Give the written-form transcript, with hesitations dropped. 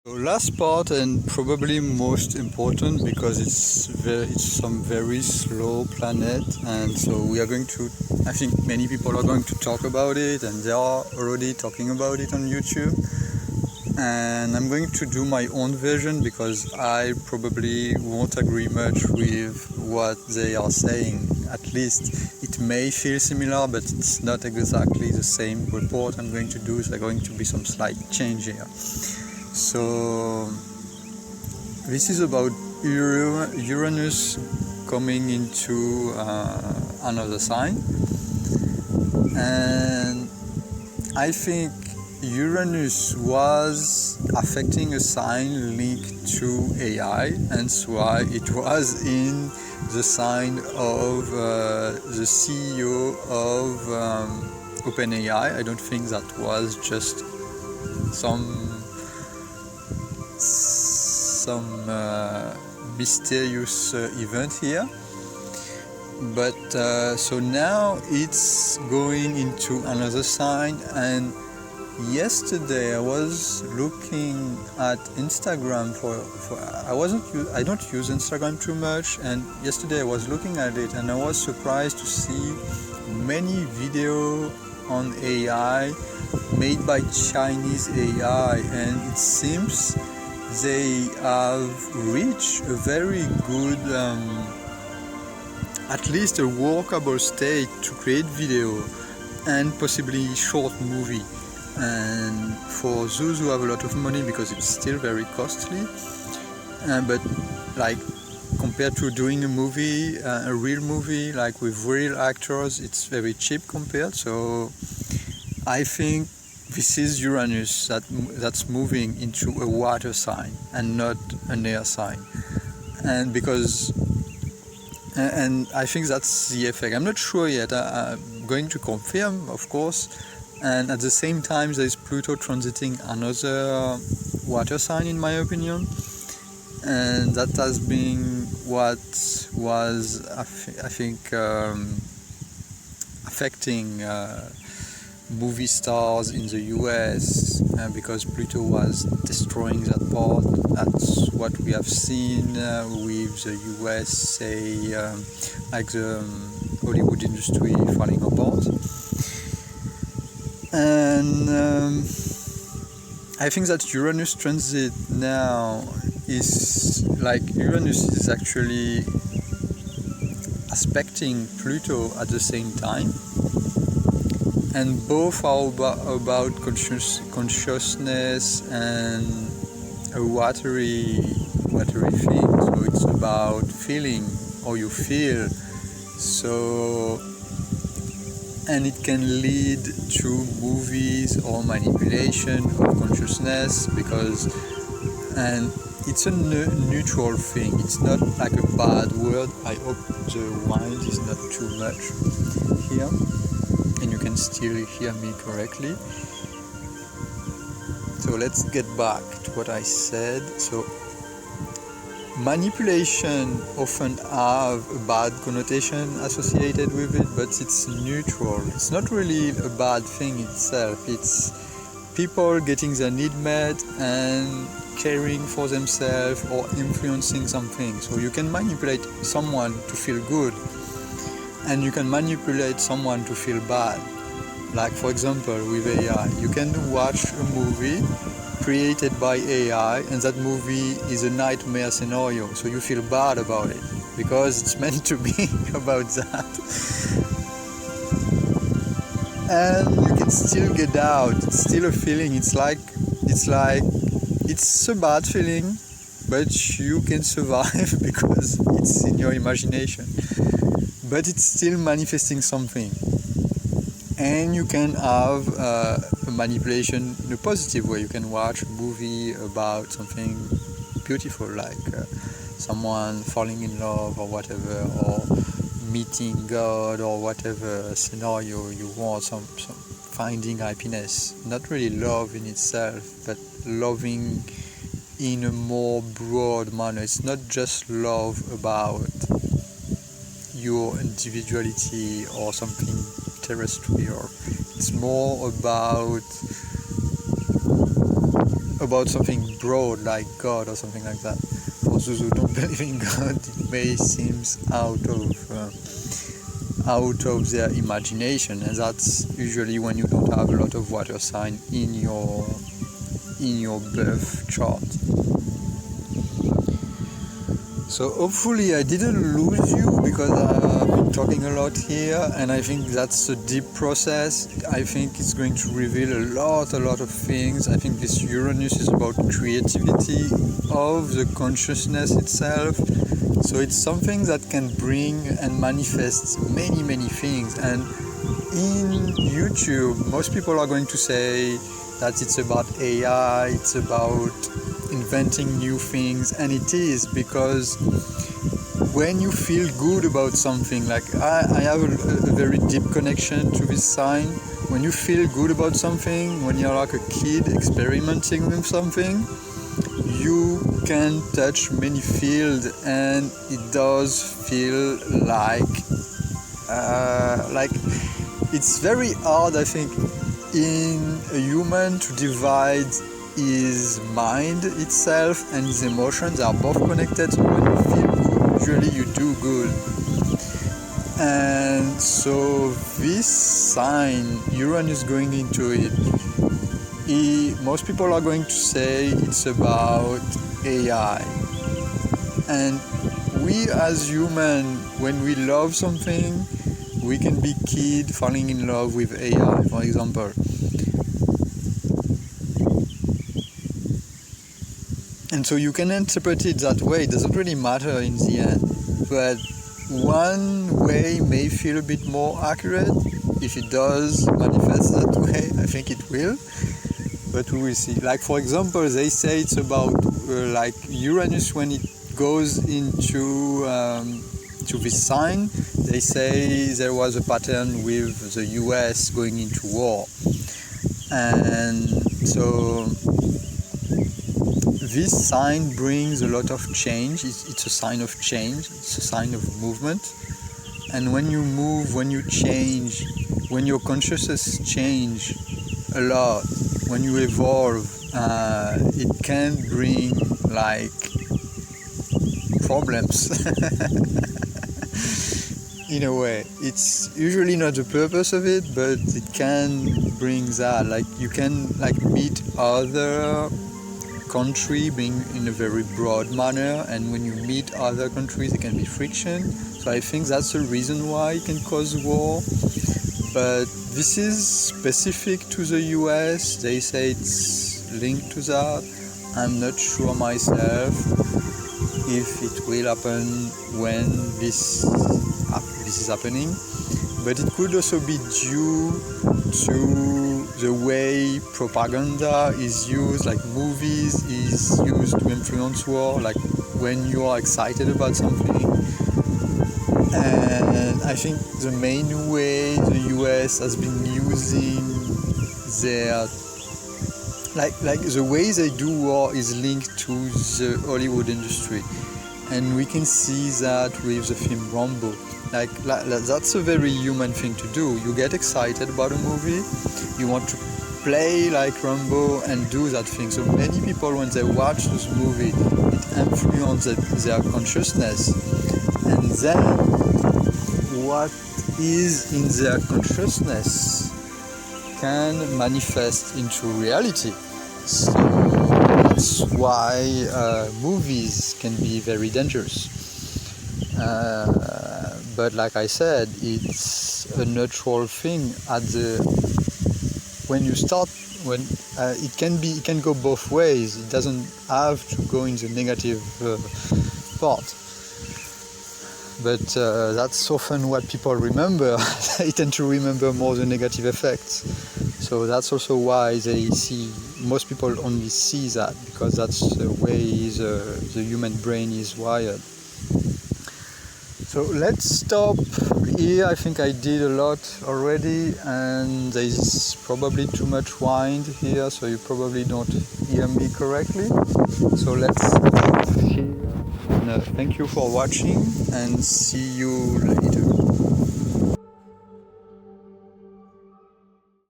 Last part and probably most important because it's some very slow planet, and so we are going to, I think many people are going to talk about it, and they are already talking about it on YouTube. And I'm going to do my own version because I probably won't agree much with what they are saying. At least it may feel similar, but it's not exactly the same report I'm going to do. So there's going to be some slight change here. So this is about Uranus coming into another sign, and I think Uranus was affecting a sign linked to AI, and so why it was in the sign of the CEO of OpenAI. I don't think that was just some mysterious event here, but so now it's going into another sign. And yesterday I was looking at Instagram I don't use Instagram too much, and yesterday I was looking at it and I was surprised to see many videos on AI made by Chinese AI, and it seems they have reached a very good, at least a workable state to create video and possibly short movie. And for those who have a lot of money, because it's still very costly, but like compared to doing a movie, a real movie like with real actors, it's very cheap compared. So I think this is Uranus that's moving into a water sign and not an air sign, and I think that's the effect. I'm not sure yet. I'm going to confirm, of course. And at the same time, there is Pluto transiting another water sign, in my opinion, and that has been what was, I think, affecting movie stars in the US, because Pluto was destroying that part. That's what we have seen with the US, say, like the Hollywood industry falling apart. And I think that Uranus transit now is like Uranus is actually aspecting Pluto at the same time, and both are about consciousness and a watery thing. So it's about feeling, or you feel. So, and it can lead to movies or manipulation of consciousness, and it's a neutral thing. It's not like a bad word. I hope the wind is not too much here and you can still hear me correctly. So let's get back to what I said. So manipulation often have a bad connotation associated with it, but it's neutral. It's not really a bad thing itself. It's people getting their need met and caring for themselves or influencing something. So you can manipulate someone to feel good, and you can manipulate someone to feel bad. Like, for example, with AI, you can watch a movie created by AI, and that movie is a nightmare scenario, so you feel bad about it because it's meant to be about that, and you can still get out. It's still a feeling. It's a bad feeling, but you can survive because it's in your imagination, but it's still manifesting something. And you can have a manipulation in a positive way. You can watch a movie about something beautiful, like someone falling in love or whatever, or meeting God or whatever scenario you want, some finding happiness. Not really love in itself, but loving in a more broad manner. It's not just love about your individuality or something terrestrial. It's more about about something broad like God or something like that. For those who don't believe in God, it may seem out of their imagination, and that's usually when you don't have a lot of water sign in your birth chart. So hopefully I didn't lose you, because I've been talking a lot here, and I think that's a deep process. I think it's going to reveal a lot of things. I think this Uranus is about creativity of the consciousness itself. So it's something that can bring and manifest many things. And in YouTube, most people are going to say that it's about AI, it's about inventing new things, and it is, because when you feel good about something, like I have a very deep connection to this sign. When you feel good about something, when you're like a kid experimenting with something, you can touch many fields, and it does feel like it's very hard, I think, in a human to divide his mind itself and his emotions. They are both connected. So when you feel good, usually you do good. And so this sign, Uranus going into it, most people are going to say it's about AI. And we as human, when we love something, we can be kid falling in love with AI, for example. And so you can interpret it that way. It doesn't really matter in the end. But one way may feel a bit more accurate. If it does manifest that way, I think it will. But we will see. Like, for example, they say it's about like Uranus, when it goes into to this sign, they say there was a pattern with the US going into war. And so this sign brings a lot of change. It's a sign of change. It's a sign of movement. And when you move, when you change, when your consciousness change a lot, when you evolve, it can bring like problems. In a way, it's usually not the purpose of it, but it can bring that. Like, you can like meet other country being in a very broad manner, and when you meet other countries there can be friction. So I think that's the reason why it can cause war. But this is specific to the US. They say it's linked to that. I'm not sure myself if it will happen when this is happening, but it could also be due to the way propaganda is used, like movies is used to influence war, like when you are excited about something. And I think the main way the US has been using their like the way they do war is linked to the Hollywood industry, and we can see that with the film Rambo. Like that's a very human thing to do. You get excited about a movie, you want to play like Rambo and do that thing. So many people, when they watch this movie, it influences their consciousness, and then what is in their consciousness can manifest into reality. So that's why movies can be very dangerous. But like I said, it's a natural thing. When it can go both ways. It doesn't have to go in the negative part. But that's often what people remember. They tend to remember more the negative effects. So that's also why most people only see that, because that's the way the human brain is wired. So let's stop here. I think I did a lot already, and there's probably too much wind here, so you probably don't hear me correctly. So let's stop here. And, thank you for watching, and see you later.